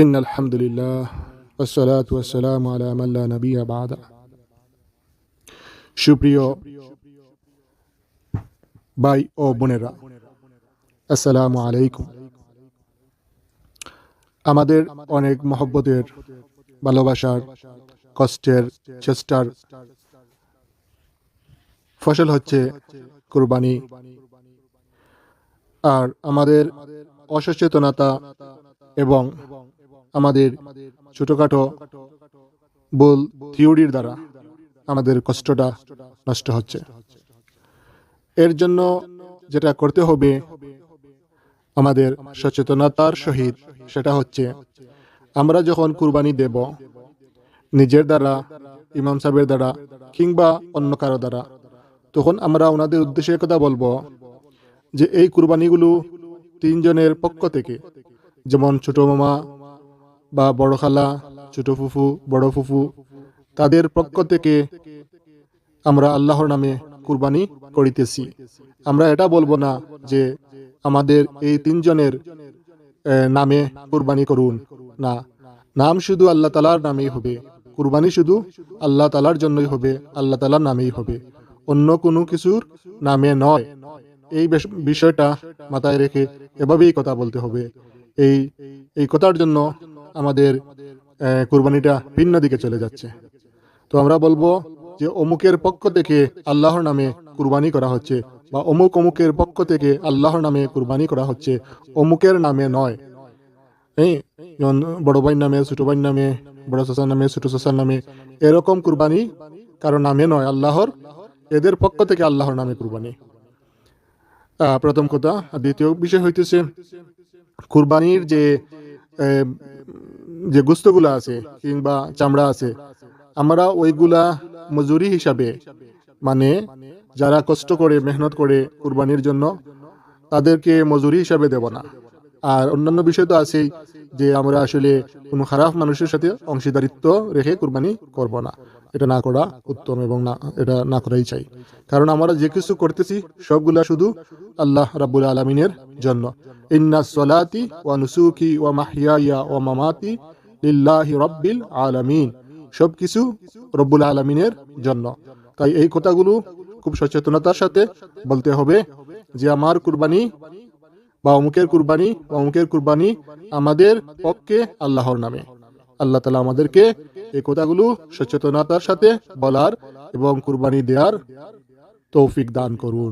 إن الحمد لله والصلاة والسلام على من لا نبي بعد সুপ্রিয় ভাই ও বোনেরা, আসসালামু আলাইকুম। আমাদের অনেক মহব্বতের, ভালোবাসার, কষ্টের, চেষ্টার ফসল হচ্ছে কুরবানি। আর আমাদের অসচেতনতা এবং আমাদের ছোটখাটো ভুল থিওরির দ্বারা আমাদের কষ্টটা নষ্ট হচ্ছে। এর জন্য যেটা করতে হবে আমাদের সচেতনতার সহিত, সেটা হচ্ছে আমরা যখন কুরবানি দেব, নিজের দ্বারা, ইমাম সাহেবের দ্বারা কিংবা অন্য কারো দ্বারা, তখন আমরা ওনাদের উদ্দেশ্যে কথা বলবো যে এই কুরবানিগুলো তিনজনের পক্ষ থেকে, যেমন ছোট মামা বা বড় খালা, ছোট ফুফু, বড় ফুফু, তাদের পক্ষ থেকে আমরা আল্লাহর নামে কুরবানি করিতেছি। আমরা এটা বলবো না যে আমাদের এই তিনজনের নামে কুরবানি করুন, না, নাম শুধু আল্লাহ তাআলার নামেই হবে, কুরবানি শুধু আল্লাহ তাআলার জন্যই হবে, আল্লাহ তাআলার নামেই হবে, অন্য কোনো কিছুর নামে নয়। এই বিষয়টা মাথায় রেখে এভাবেই কথা বলতে হবে। এই কথার জন্য আমাদের কুরবানিটা ভিন্ন দিকে চলে যাচ্ছে। তো আমরা বলবো যে অমুকের পক্ষ থেকে আল্লাহর নামে কুরবানি করা হচ্ছে, বা অমুকের পক্ষ থেকে আল্লাহর নামে কুরবানি করা হচ্ছে, অমুকের নামে নয়। যেমন বড় ভাইয়ের নামে, ছোট ভাইয়ের নামে, বড় চাচার নামে, ছোট চাচার নামে, এরকম কুরবানি কারো নামে নয়, আল্লাহর, এদের পক্ষ থেকে আল্লাহর নামে কুরবানি। প্রথম কথা। দ্বিতীয় বিষয় হইতেছে কুরবানির যে গোস্তগুলো আছে কিংবা চামড়া আছে, আমরা ওইগুলা মজুরি হিসাবে, মানে যারা কষ্ট করে মেহনত করে কুরবানির জন্য, তাদেরকে মজুরি হিসাবে দেব না। আর অন্যান্য বিষয় তো আছেই যে আমরা আসলে কোনো খারাপ মানুষের সাথে অংশীদারিত্ব রেখে কুরবানি করব না। এটা না করা উত্তম, এবং এটা না করাই চাই। কারণ আমরা যে কিছু করতেছি সবগুলা শুধু আল্লাহ রাব্বুল আলামিনের জন্য। ইন্নাস সলাতি ওয়া নুসুকি ওয়া মাহইয়ায়া ওয়া মামাতি লিল্লাহি রাব্বিল আলামিন, সব কিছু রব্বুল আলামিনের জন্য। তাই এই কথাগুলো খুব সচেতনতার সাথে বলতে হবে যে আমার কুরবানি বা অমুকের কুরবানি আমাদের পক্ষে আল্লাহর নামে। আল্লাহ তাআলা আমাদেরকে এই কথাগুলো সচেতনতার সাথে বলার এবং কুরবানি দেওয়ার তৌফিক দান করুন।